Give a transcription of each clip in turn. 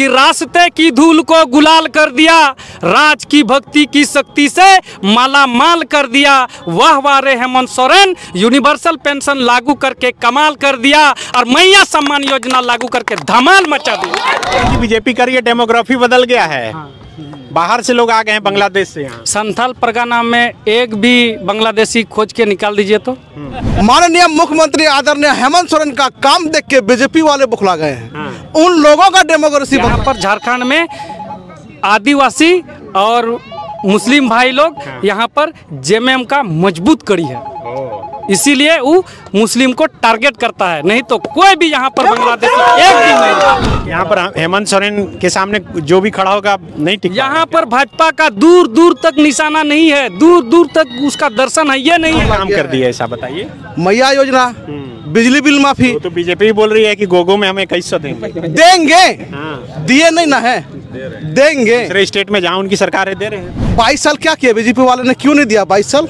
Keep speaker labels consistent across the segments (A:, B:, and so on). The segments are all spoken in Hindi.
A: कि रास्ते की धूल को गुलाल कर दिया, राज की भक्ति की शक्ति से माला माल कर दिया। वाह वाह रे हेमंत सोरेन, यूनिवर्सल पेंशन लागू करके कमाल कर दिया और मैया सम्मान योजना लागू करके धमाल मचा दिया।
B: बीजेपी कर ये डेमोग्राफी बदल गया है, बाहर से लोग आ गए हैं बांग्लादेश से यहाँ।
A: संथाल परगना में एक भी बांग्लादेशी खोज के निकाल दीजिए तो।
C: माननीय मुख्यमंत्री आदरणीय हेमंत सोरेन का काम देख के बीजेपी वाले बुखला गए हैं। उन लोगों का डेमोक्रेसी
A: यहाँ पर झारखंड में आदिवासी और मुस्लिम भाई लोग यहाँ पर जेएमएम का मजबूत कड़ी है, इसीलिए वो मुस्लिम को टारगेट करता है, नहीं तो कोई भी यहाँ पर बांग्लादेशी एक भी नहीं।
B: यहाँ पर हेमंत सोरेन के सामने जो भी खड़ा होगा नहीं टिक।
A: यहाँ पर भाजपा का दूर दूर तक निशाना नहीं है, दूर दूर तक उसका दर्शन है ये नहीं है।
B: काम कर दिया ऐसा बताइए।
C: मैया योजना, बिजली बिल माफी,
B: तो बीजेपी बोल रही है कि गोगो में हमें 2100
C: देंगे, दिए नहीं ना है, देंगे।
B: दूसरे स्टेट में जहाँ उनकी सरकार है दे रहे हैं।
C: 22 साल क्या किया बीजेपी वाले ने, क्यों नहीं दिया 22 साल?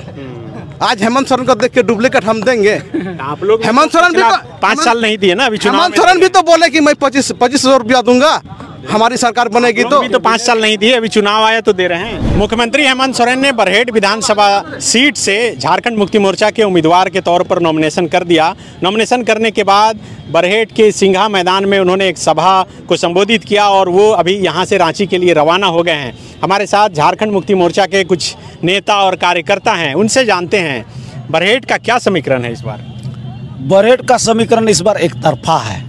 C: आज हेमंत सोरेन को देख के डुप्लीकेट हम देंगे।
B: आप लोग
C: हेमंत सोरेन भी
B: 5 साल नहीं दिए ना अभी चुनाव।
C: हेमंत सोरेन भी तो बोले कि मैं 2500 रुपया दूंगा, हमारी सरकार बनेगी तो
B: 5 साल नहीं दिए, अभी चुनाव आया तो दे रहे हैं। मुख्यमंत्री हेमंत सोरेन ने बरहेट विधानसभा सीट से झारखंड मुक्ति मोर्चा के उम्मीदवार के तौर पर नॉमिनेशन कर दिया। नॉमिनेशन करने के बाद बरहेट के सिंघा मैदान में उन्होंने एक सभा को संबोधित किया और वो अभी यहाँ से रांची के लिए रवाना हो गए हैं। हमारे साथ झारखंड मुक्ति मोर्चा के कुछ नेता और कार्यकर्ता हैं, उनसे जानते हैं बरहेट का क्या समीकरण है इस बार।
D: बरहेट का समीकरण इस बार एक तरफा है।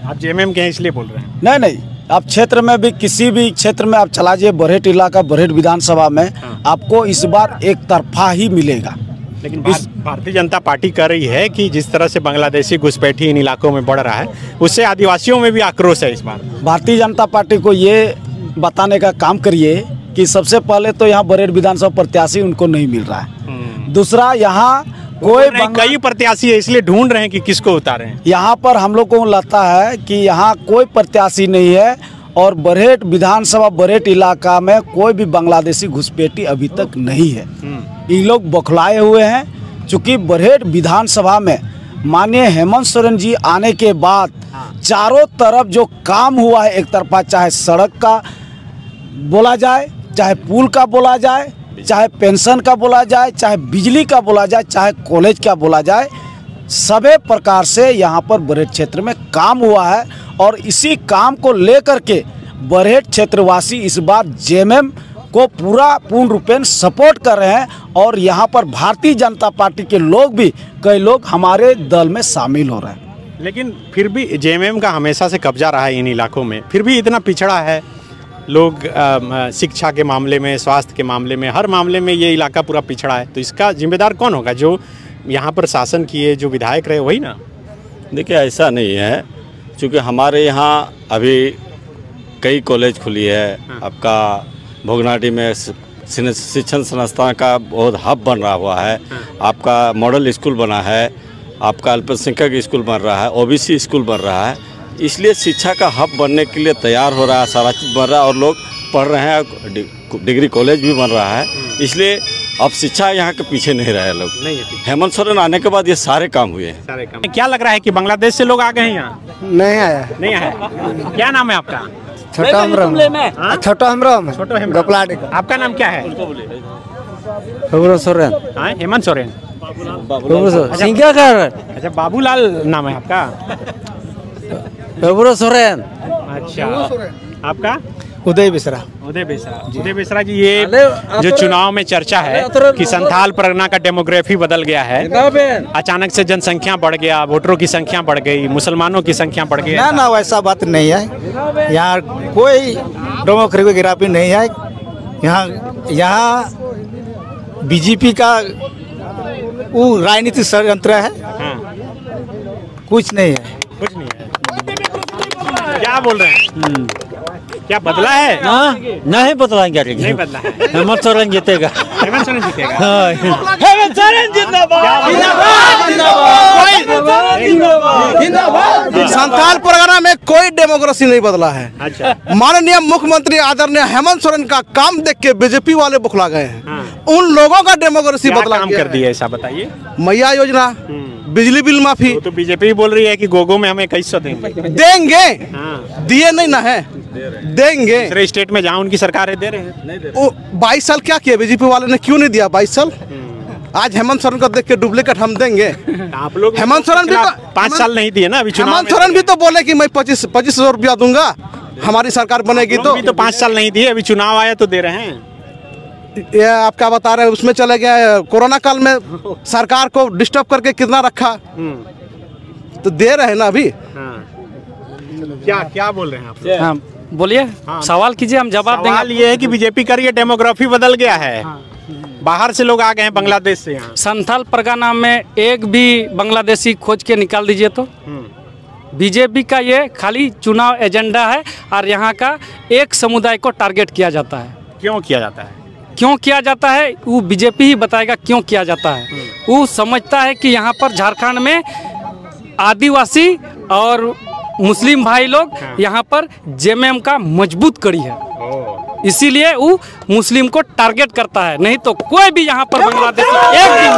B: आप जेएमएम के हैं इसलिए बोल रहे हैं?
D: नहीं, आप क्षेत्र में भी किसी भी क्षेत्र में आप चला जाइए, बरहेट इलाका, बरहेट विधानसभा में आपको इस बार एक तरफा ही मिलेगा।
B: लेकिन भारतीय जनता पार्टी कर रही है कि जिस तरह से बांग्लादेशी घुसपैठी इन इलाकों में बढ़ रहा है, उससे आदिवासियों में भी आक्रोश है इस बार।
D: भारतीय जनता पार्टी को ये बताने का काम करिए कि सबसे पहले तो यहाँ बरहेट विधानसभा प्रत्याशी उनको नहीं मिल रहा है। दूसरा, यहाँ कोई
B: कई प्रत्याशी है इसलिए ढूंढ रहे हैं कि किसको उतारें।
D: यहाँ पर हम लोग को लगता है कि यहाँ कोई प्रत्याशी नहीं है और बरहेट विधानसभा, बरहेट इलाका में कोई भी बांग्लादेशी घुसपैठी अभी तक नहीं है। ये लोग बौखलाए हुए हैं, चूँकि बरहेट विधानसभा में माननीय हेमंत सोरेन जी आने के बाद चारों तरफ जो काम हुआ है एक तरफा, चाहे सड़क का बोला जाए, चाहे पुल का बोला जाए, चाहे पेंशन का बोला जाए, चाहे बिजली का बोला जाए, चाहे कॉलेज का बोला जाए, सभी प्रकार से यहाँ पर बरहेट क्षेत्र में काम हुआ है। और इसी काम को लेकर के बरहेट क्षेत्रवासी इस बार जेएमएम को पूर्ण रूपेण सपोर्ट कर रहे हैं और यहाँ पर भारतीय जनता पार्टी के लोग भी, कई लोग हमारे दल में शामिल हो रहे हैं।
B: लेकिन फिर भी जेएमएम का हमेशा से कब्जा रहा है इन इलाकों में, फिर भी इतना पिछड़ा है लोग। शिक्षा के मामले में, स्वास्थ्य के मामले में, हर मामले में ये इलाका पूरा पिछड़ा है। तो इसका जिम्मेदार कौन होगा? जो यहाँ पर शासन किए, जो विधायक रहे, वही ना?
E: देखिए, ऐसा नहीं है, क्योंकि हमारे यहाँ अभी कई कॉलेज खुली है। आपका भोगनाटी में शिक्षण संस्थान का बहुत हब बन रहा हुआ है। आपका मॉडल स्कूल बना है, आपका अल्पसंख्यक स्कूल बन रहा है, ओबीसी स्कूल बन रहा है। इसलिए शिक्षा का हब बनने के लिए तैयार हो रहा है, सारा चीज़ बन रहा है और लोग पढ़ रहे हैं, डिग्री कॉलेज भी बन रहा है। इसलिए अब शिक्षा यहाँ के पीछे नहीं रहे लोग। नहीं है। हेमंत सोरेन आने के बाद ये सारे काम हुए हैं।
B: सारे काम। क्या लग रहा है कि बांग्लादेश से लोग आ गए हैं यहाँ?
C: नहीं आया।
B: नहीं आया। क्या नाम है आपका?
C: छोटा हमराम।
B: आपका नाम क्या है?
C: सोरेन।
B: हेमंत सोरेन। अच्छा, बाबूलाल नाम है आपका?
C: सोरेन।
B: अच्छा, आपका?
C: उदय बेसरा।
B: उदय बेसरा जी, ये जो चुनाव में चर्चा है कि संथाल परगना का डेमोग्राफी बदल गया है, अचानक से जनसंख्या बढ़ गया, वोटरों की संख्या बढ़ गई, मुसलमानों की संख्या बढ़ गई।
D: ना, वैसा बात नहीं है। यहाँ कोई डेमोग्राफी नहीं है। यहाँ बीजेपी का वो राजनीतिक षड्यंत्र है। कुछ नहीं है।
B: कुछ नहीं है। क्या बोल रहे हैं? क्या बदला है?
D: नहीं बदलाएंगे।
B: नहीं बदला है।
D: हेमंत सोरेन जीतेगा।
B: हेमंत सोरेन जीतेगा।
D: हेमंत सोरेन जिंदाबाद।
C: संथाल परगना में कोई डेमोक्रेसी नहीं बदला है।
B: अच्छा।
C: माननीय मुख्यमंत्री आदरणीय हेमंत सोरेन का काम देख के बीजेपी वाले बुखला गए हैं। उन लोगों का डेमोक्रेसी बदला
B: काम कर दिया ऐसा बताइए।
C: मैया योजना, बिजली बिल माफी,
B: तो बीजेपी बोल रही है कि गोगो में हमें 2100 देंगे।
C: दिए नहीं ना है, देंगे।
B: दूसरे स्टेट में जहाँ उनकी सरकार है दे रहे हैं।
C: वो 22 साल क्या किया बीजेपी वाले ने, क्यों नहीं दिया 22 साल? आज हेमंत सोरेन को देख के डुप्लीकेट हम देंगे।
B: आप लोग
C: हेमंत सोरेन भी
B: 5 साल नहीं दिए ना अभी चुनाव
C: हेमंत
B: में।
C: सोरेन भी तो बोले कि मैं 2500 रुपया दूंगा हमारी सरकार बनेगी
B: तो 5 साल नहीं दिए, अभी चुनाव आया तो दे रहे हैं।
C: ये आप क्या बता रहे हैं, उसमें चले गए कोरोना काल में सरकार को डिस्टर्ब करके कितना रखा, तो दे रहे हैं ना अभी।
B: क्या क्या बोल रहे हैं आप?
A: हाँ बोलिए, सवाल कीजिए, हम जवाब
B: सवाल
A: देंगे।
B: ये है कि बीजेपी का ये डेमोग्राफी बदल गया है, बाहर से लोग आ गए हैं बांग्लादेश से यहाँ।
A: संथाल परगना में एक भी बांग्लादेशी खोज के निकाल दीजिए तो। बीजेपी का ये खाली चुनाव एजेंडा है और यहाँ का एक समुदाय को टारगेट किया जाता है।
B: क्यों किया जाता है?
A: क्यों किया जाता है वो बीजेपी ही बताएगा क्यों किया जाता है। वो समझता है कि यहाँ पर झारखंड में आदिवासी और मुस्लिम भाई लोग यहाँ पर जेएमएम का मजबूत कड़ी है, इसीलिए वो मुस्लिम को टारगेट करता है। नहीं तो कोई भी यहाँ पर बांग्लादेशी एक दिन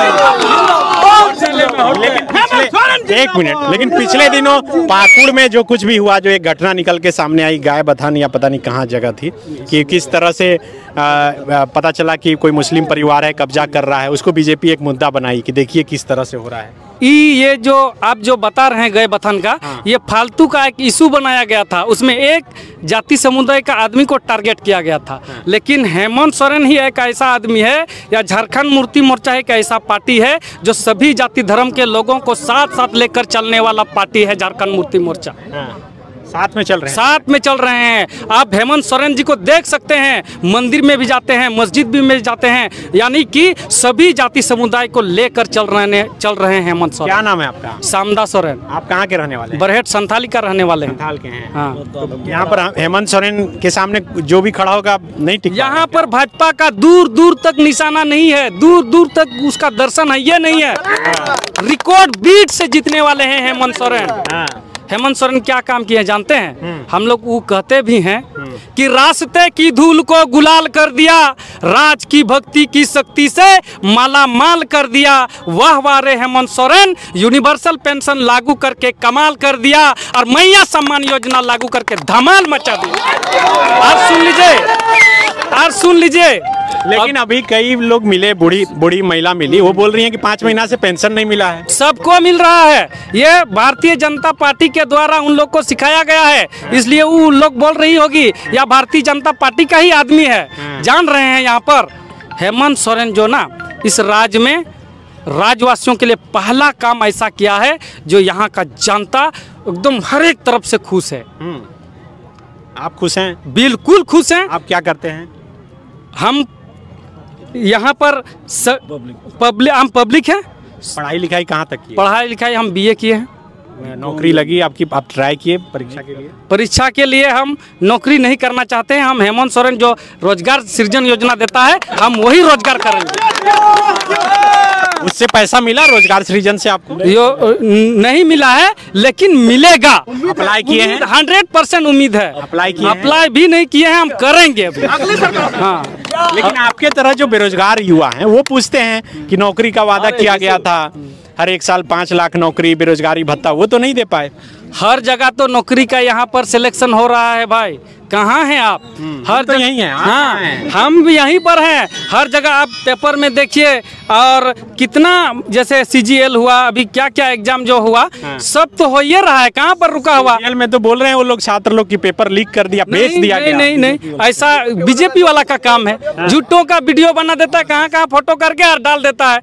A: नहीं।
B: लेकिन पिछले दिनों पाकुड़ में जो कुछ भी हुआ, जो एक घटना निकल के सामने आई, गाय बथान या पता नहीं कहाँ जगह थी, कि किस तरह से पता चला कि कोई मुस्लिम परिवार है कब्जा कर रहा है, उसको बीजेपी एक मुद्दा बनाई कि देखिए किस तरह से हो रहा है।
A: ये जो आप जो बता रहे हैं गए बथन का, ये फालतू का एक इशू बनाया गया था। उसमें एक जाति समुदाय का आदमी को टारगेट किया गया था। लेकिन हेमंत सोरेन ही एक ऐसा आदमी है, या झारखंड मुक्ति मोर्चा एक ऐसा पार्टी है जो सभी जाति धर्म के लोगों को साथ साथ लेकर चलने वाला पार्टी है। झारखंड मुक्ति मोर्चा
B: साथ में चल रहे हैं।
A: साथ में चल रहे हैं। आप हेमंत सोरेन जी को देख सकते हैं, मंदिर में भी जाते हैं, मस्जिद भी में जाते हैं, यानी कि सभी जाति समुदाय को लेकर चल रहे हैं हेमंत सोरेन।
B: क्या नाम है आपका?
A: शामदा सोरेन।
B: आप कहाँ के रहने वाले हैं?
A: बरहेट संथाली का रहने वाले हैं।
B: संथाल के हैं।
A: हाँ,
B: तो यहाँ पर हेमंत सोरेन के सामने जो भी खड़ा होगा नहीं टिक।
A: यहाँ पर भाजपा का दूर दूर तक निशाना नहीं है, दूर दूर तक उसका दर्शन है ये नहीं है। रिकॉर्ड बीट से जीतने वाले हैं हेमंत सोरेन। हेमंत सोरेन क्या काम किए जानते हैं? हम लोग वो कहते भी हैं कि रास्ते की धूल को गुलाल कर दिया, राज की भक्ति की शक्ति से माला माल कर दिया। वाह वाह रे हेमंत सोरेन, यूनिवर्सल पेंशन लागू करके कमाल कर दिया और मैया सम्मान योजना लागू करके धमाल मचा दी। आज सुन लीजिए।
B: लेकिन अभी कई लोग मिले, बूढ़ी महिला मिली, वो बोल रही है कि 5 महीना से पेंशन नहीं मिला है।
A: सबको मिल रहा है, ये भारतीय जनता पार्टी के द्वारा उन लोग को सिखाया गया है, इसलिए वो लोग बोल रही होगी या भारतीय जनता पार्टी का ही आदमी है। जान रहे हैं यहाँ पर हेमंत सोरेन जो ना इस राज्य में राज्यवासियों के लिए पहला काम ऐसा किया है जो यहाँ का जनता एकदम हर एक तरफ से खुश है।
B: आप खुश हैं?
A: बिल्कुल खुश हैं।
B: आप क्या करते हैं?
A: हम यहाँ पर हम पब्लिक हैं।
B: पढ़ाई लिखाई कहाँ तक की?
A: पढ़ाई लिखाई हम बीए किए हैं।
B: नौकरी लगी आपकी? आप ट्राई किए परीक्षा के लिए?
A: परीक्षा के लिए हम नौकरी नहीं करना चाहते हैं। हम हेमंत सोरेन जो रोजगार सृजन योजना देता है, हम वही रोजगार करेंगे।
B: उससे पैसा मिला रोजगार सृजन से आपको?
A: नहीं मिला है, लेकिन मिलेगा।
B: अप्लाई किए हैं?
A: 100% उम्मीद है। अप्लाई भी नहीं किए हैं, हम करेंगे अभी। हाँ,
B: लेकिन आपके तरह जो बेरोजगार युवा हैं वो पूछते हैं कि नौकरी का वादा किया गया था, हर एक साल 5 लाख नौकरी, बेरोजगारी भत्ता, वो तो नहीं दे पाए।
A: हर जगह तो नौकरी का यहाँ पर सिलेक्शन हो रहा है भाई। कहाँ हैं आप? हर
B: तो यही है।
A: हाँ, हम भी यहीं पर हैं। हर जगह आप पेपर में देखिए, और कितना जैसे CGL हुआ, अभी क्या क्या एग्जाम जो हुआ, सब तो हो ही रहा है। कहाँ पर रुका हुआ?
B: CGL में तो बोल रहे हैं वो लोग, छात्र लोग की पेपर लीक कर दिया, बेच दिया गया।
A: नहीं, ऐसा बीजेपी वाला का काम है। झूठों का वीडियो बना देता है, कहाँ फोटो करके और डाल देता है।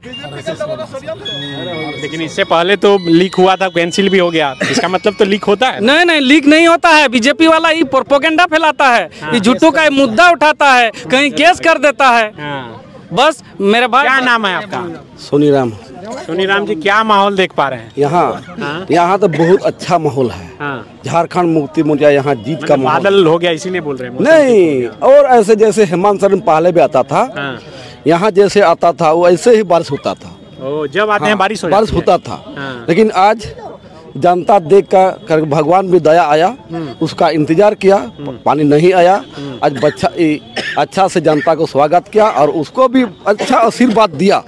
B: लेकिन इससे पहले तो लीक हुआ था, कैंसिल भी हो गया, इसका मतलब तो लीक होता है?
A: नहीं, लीक नहीं होता है। बीजेपी वाला ही प्रोपेगेंडा फैलाता है, ये झूठों का मुद्दा उठाता है, कहीं केस कर देता है। बस मेरे भाई।
B: क्या नाम है आपका?
D: सोनीराम।
B: सोनीराम जी, क्या माहौल देख पा रहे हैं
D: यहाँ तो बहुत अच्छा माहौल है। झारखंड मुक्ति मोर्चा यहाँ जीत का माहौल।
B: बादल हो गया इसीलिए बोल रहे हैं?
D: नहीं, और ऐसे जैसे हेमंत सोरेन पहले भी आता था, यहाँ जैसे आता था वो ऐसे ही बारिश होता था।
B: जब आते हैं बारिश
D: होता था। लेकिन आज जनता देख कर भगवान भी दया आया, उसका इंतजार किया, पानी नहीं आया। आज अच्छा से जनता को स्वागत किया और उसको भी अच्छा आशीर्वाद दिया।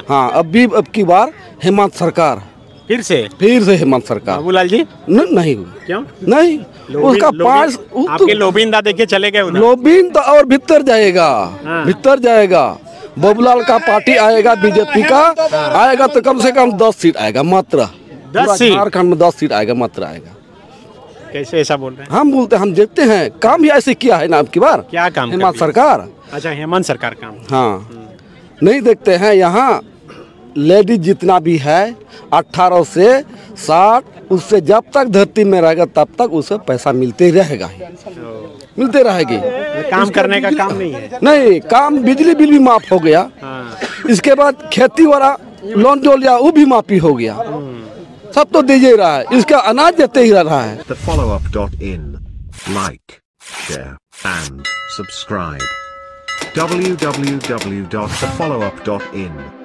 D: हाँ, अब की बार हेमंत सरकार, फिर से हेमंत सरकार।
B: बाबूलाल जी
D: नहीं हुई।
B: क्यों
D: नहीं?
C: उसका पाँच
B: आपके लोबिंदा देखिए चले गए उधर।
C: लोबिन तो और भीतर जाएगा,
B: हाँ।
C: भीतर जाएगा। बाबूलाल का पार्टी आएगा, बीजेपी का आएगा तो कम से कम 10 सीट आएगा मात्र।
B: 10 सीट?
C: झारखंड में 10 सीट आएगा मात्र आएगा।
B: कैसे ऐसा बोल रहे हैं?
C: हम बोलते हम देखते हैं काम भी ऐसे किया है ना अब की बार।
B: क्या काम कर
C: हेमंत
B: दिया?
C: सरकार।
B: अच्छा, हेमंत सरकार काम।
C: हाँ, नहीं देखते हैं यहाँ लेडीज जितना भी है 18 से 60, उससे जब तक धरती में रहेगा तब तक उसे पैसा मिलते ही रहेगा ही, मिलते रहेगी।
B: काम करने का काम नहीं है।
C: नहीं, काम बिजली बिल भी माफ हो गया।
B: हाँ।
C: इसके बाद खेती वाला लोन जो लिया वो भी माफी हो गया। सब तो दीजिए रहा है, इसका अनाज देते ही रहा है।
F: thefollowup.in. Like, share, and subscribe. www.thefollowup.in